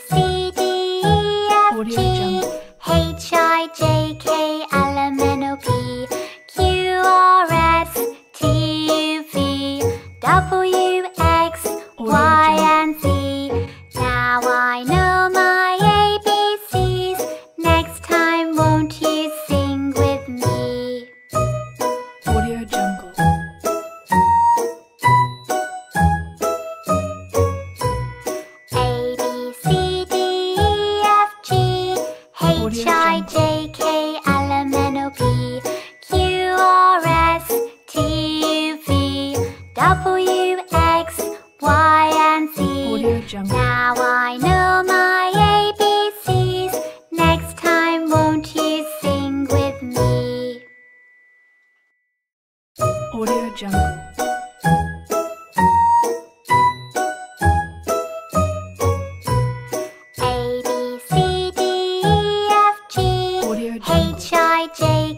C, D, E, F, G, H, I, J, K, L, M, N, O, P, Q, R, S, T, U, V, W, X, Y, and Z. Now I know my ABCs. Next time, won't you sing with me? Audio Jungle. A, B, C, D, E, F, G, H, I, J, K, L, M, N, O, P, Q, R, S, T, U, V, W, X, Y, and Z. Audio Jungle. Now I know my ABCs. Next time, won't you sing with me? Audio Jungle. A, B, C, D, E, F, G, Audio Jungle. H, I, J,